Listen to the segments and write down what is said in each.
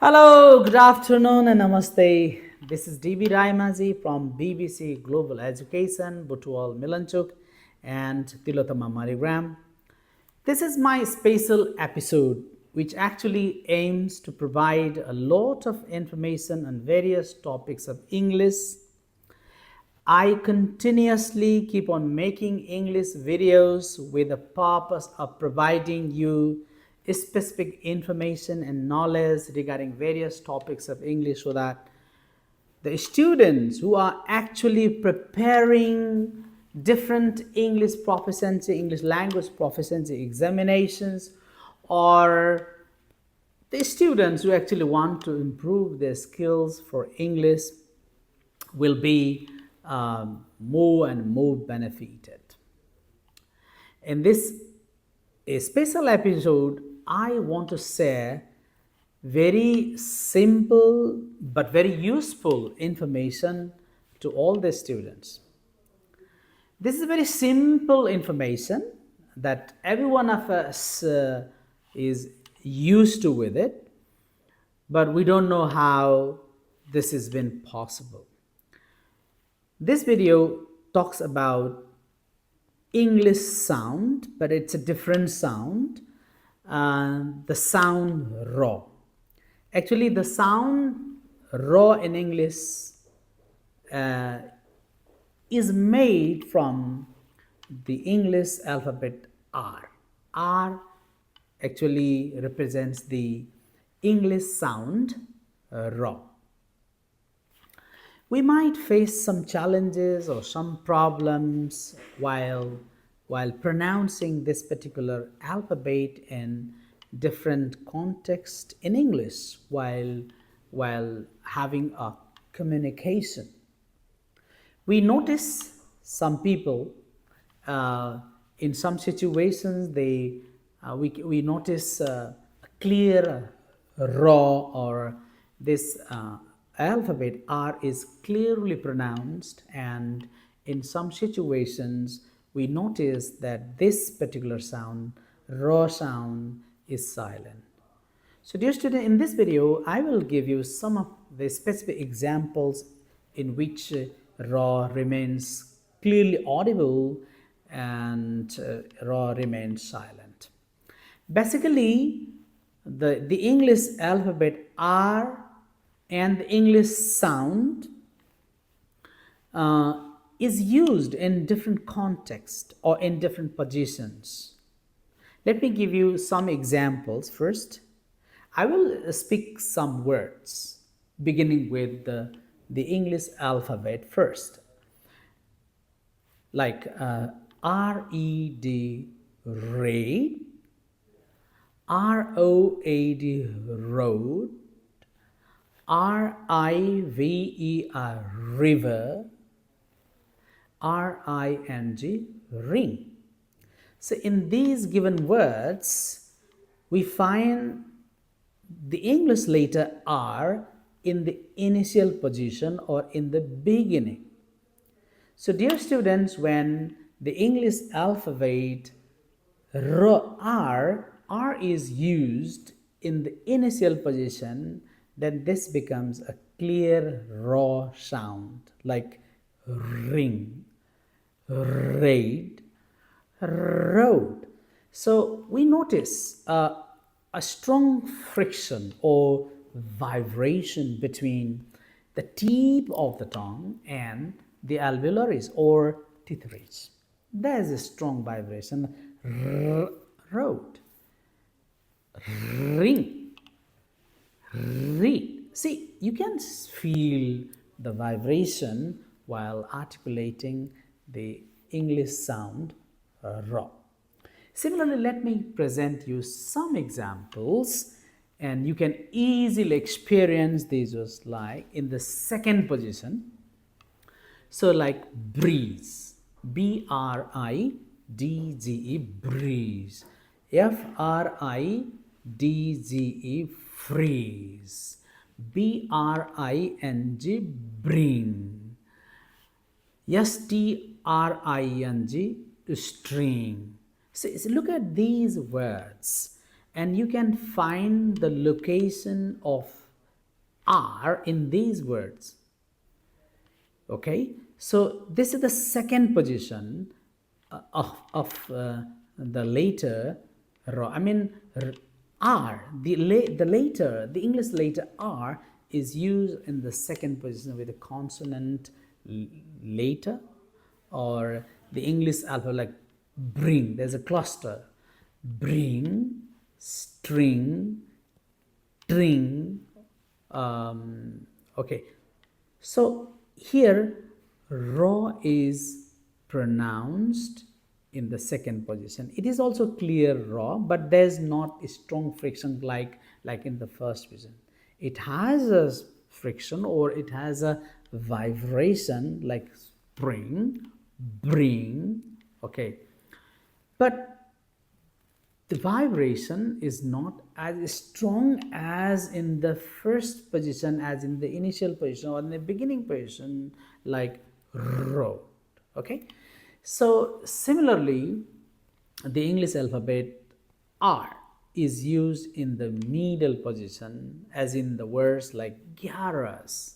Hello, good afternoon and namaste. This is DB Raimaji from BBC Global Education, Butwal Milanchuk and Tilotama Marigram. This is my special episode, which actually aims to provide a lot of information on various topics of English. I continuously keep on making English videos with the purpose of providing you specific information and knowledge regarding various topics of English so that the students who are actually preparing different English proficiency, English language proficiency examinations, or the students who actually want to improve their skills for English will be more and more benefited. In this special episode, I want to share very simple but very useful information to all the students. This is very simple information that every one of us is used to with it, but we don't know how this has been possible. This video talks about English sound, but it's a different sound, the sound raw. Actually, the sound raw in English is made from the English alphabet R. R actually represents the English sound raw. We might face some challenges or some problems while pronouncing this particular alphabet in different context in English while having a communication. We notice some people in some situations we notice a clear raw or this alphabet R is clearly pronounced, and in some situations we notice that this particular sound, raw sound, is silent. So dear student, in this video I will give you some of the specific examples in which raw remains clearly audible and raw remains silent. Basically, the English alphabet R and the English sound is used in different contexts or in different positions. Let me give you some examples first. I will speak some words beginning with the English alphabet first, like R-E-D, read, R-O-A-D, road, R-I-V-E-R, river, R-I-N-G, ring. So in these given words, we find the English letter R in the initial position or in the beginning. So dear students, when the English alphabet R is used in the initial position, then this becomes a clear raw sound like ring, raid, road. So we notice a strong friction or vibration between the tip of the tongue and the alveolaris or teeth ridge. There is a strong vibration. Road, ring, read. See, you can feel the vibration while articulating the English sound raw. Similarly, let me present you some examples and you can easily experience these just like in the second position. So like breeze, B-R-I-D-G-E, breeze, F-R-I-D-G-E, freeze, B-R-I-N-G, bring, S-T-R-I-N-G, string. So look at these words and you can find the location of R in these words. Okay, so this is the second position of the later R. I mean, R, the English letter R is used in the second position with a consonant later, or the English alphabet like bring. There's a cluster: bring, string, string. Okay, so here raw is pronounced in the second position. It is also clear raw, but there's not a strong friction like in the first position. It has a friction, or it has a vibration like spring, bring. Okay, but the vibration is not as strong as in the first position, as in the initial position or in the beginning position, like road. Okay, so similarly, the English alphabet R is used in the middle position, as in the words like garage,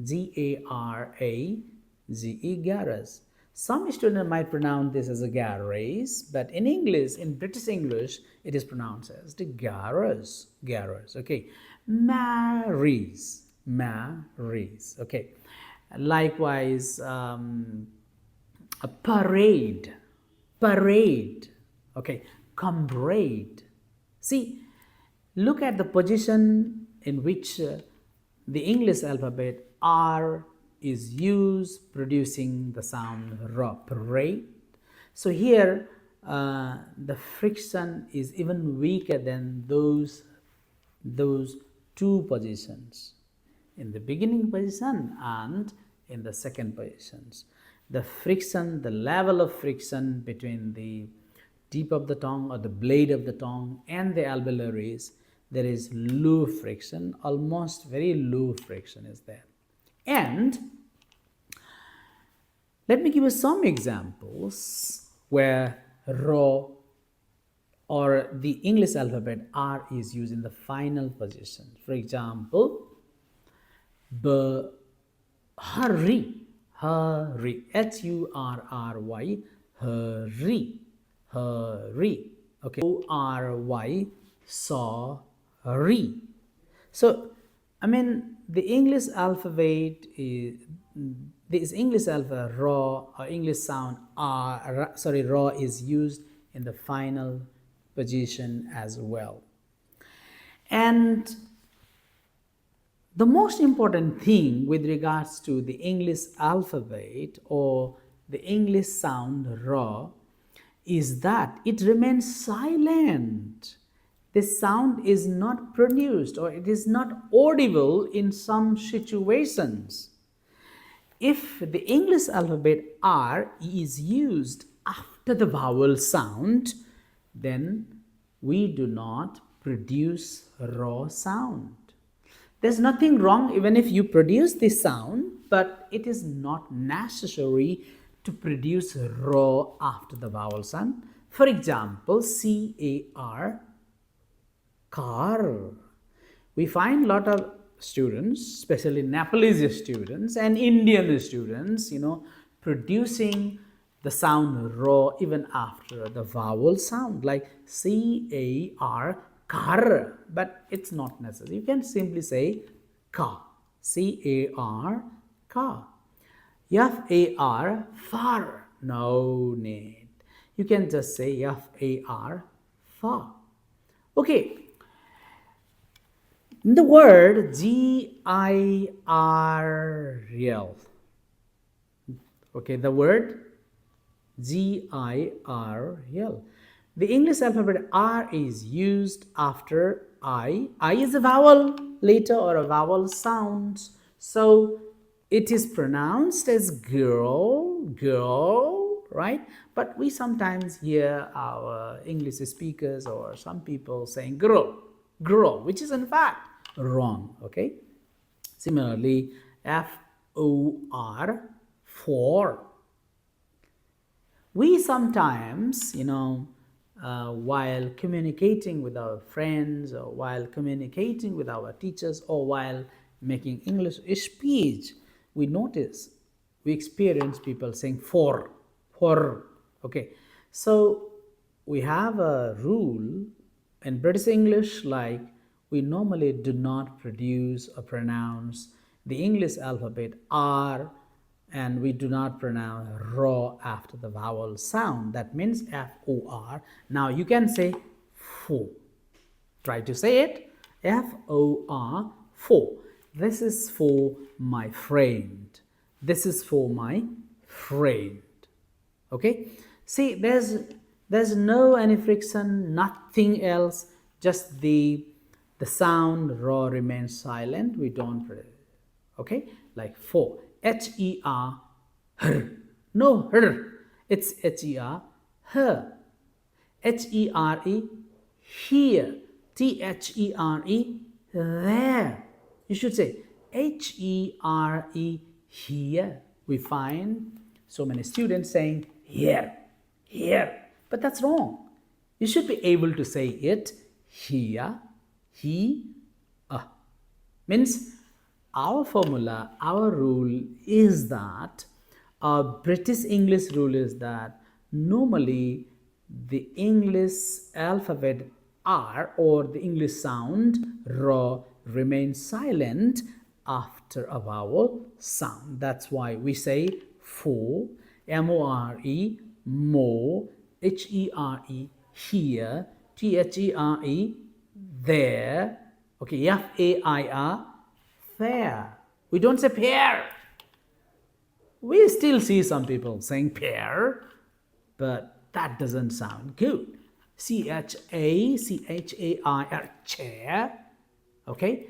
G-A-R-A-G-E, garage. Some students might pronounce this as a garage, but in English, in British English, it is pronounced as the garage, garage. Okay, marries, marries. Okay, likewise, a parade, parade. Okay, comrade. See, look at the position in which the English alphabet R is used, producing the sound R, parade. So here the friction is even weaker than those two positions, in the beginning position and in the second positions. The friction, the level of friction between the tip of the tongue or the blade of the tongue and the alveolaries, there is low friction, almost very low friction is there. And let me give you some examples where raw or the English alphabet R is used in the final position. For example, hurry, hurry, H-U-R-R-Y, hurry, hurry. Okay, O-R-Y, sorry. So, I mean, the English alphabet is, this English alphabet raw or English sound R, sorry, raw is used in the final position as well. And the most important thing with regards to the English alphabet or the English sound raw is that it remains silent. The sound is not produced, or it is not audible in some situations. If the English alphabet R is used after the vowel sound, then we do not produce raw sound. There's nothing wrong even if you produce this sound, but it is not necessary to produce raw after the vowel sound. For example, C-A-R, car. We find a lot of students, especially Nepalese students and Indian students, producing the sound raw even after the vowel sound, like C-A-R, car, but it's not necessary. You can simply say ka, C-A-R, ka. F-A-R, far, no need. You can just say F-A-R, far. Okay. The word G-I-R-L. Okay, the word G-I-R-L. The English alphabet R is used after I. I is a vowel letter or a vowel sound. So it is pronounced as girl, girl, right? But we sometimes hear our English speakers or some people saying girl, girl, which is in fact wrong. Okay. Similarly, F-O-R, for. We sometimes, while communicating with our friends or while communicating with our teachers or while making English speech, we notice, we experience people saying for, okay. So we have a rule in British English, like we normally do not produce or pronounce the English alphabet R, and we do not pronounce raw after the vowel sound. That means F-O-R. Now you can say for. Try to say it. F-O-R, for. This is for my friend. This is for my friend. Okay? See, there's no any friction, nothing else, just the sound raw remains silent. We don't, okay? Like for, H-E-R, her. No, her. It's H-E-R, her. H-E-R-E, here. T-H-E-R-E, there. You should say H-E-R-E, here. We find so many students saying here, here. But that's wrong. You should be able to say it here, he, means our formula, our rule is that, our British English rule is that normally the English alphabet R or the English sound raw remains silent after a vowel sound. That's why we say for, M-O-R-E, more, H-E-R-E, here, T-H-E-R-E, there, okay, F-A-I-R, fair. We don't say pear. We still see some people saying pear, but that doesn't sound good. C-H-A-C-H-A-I-R, chair, okay?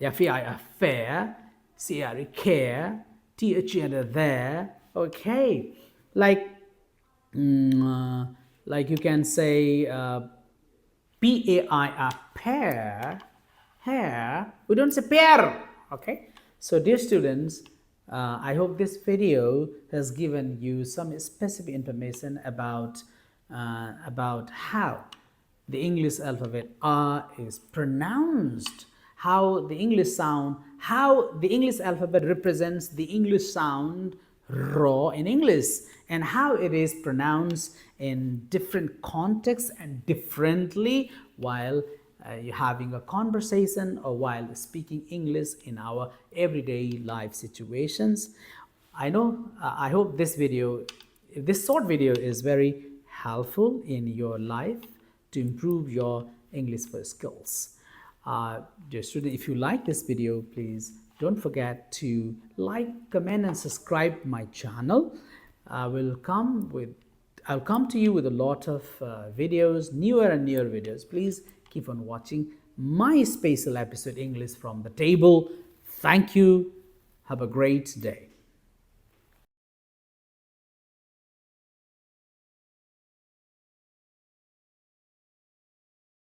F-A-I-R, fair, C-R-E, care, T-H-E-R, there, okay? Like you can say P-A-I-R, pear, hair. We don't say pear, okay? So dear students, I hope this video has given you some specific information about how the English alphabet R is pronounced, how the English sound, how the English alphabet represents the English sound raw in English, and how it is pronounced in different contexts and differently while you're having a conversation or while speaking English in our everyday life situations. I hope this short video is very helpful in your life to improve your English skills. Dear student, if you like this video, please don't forget to like, comment, and subscribe my channel. I'll come to you with a lot of videos, newer and newer videos. Please keep on watching my special episode English from the Table. Thank you. Have a great day.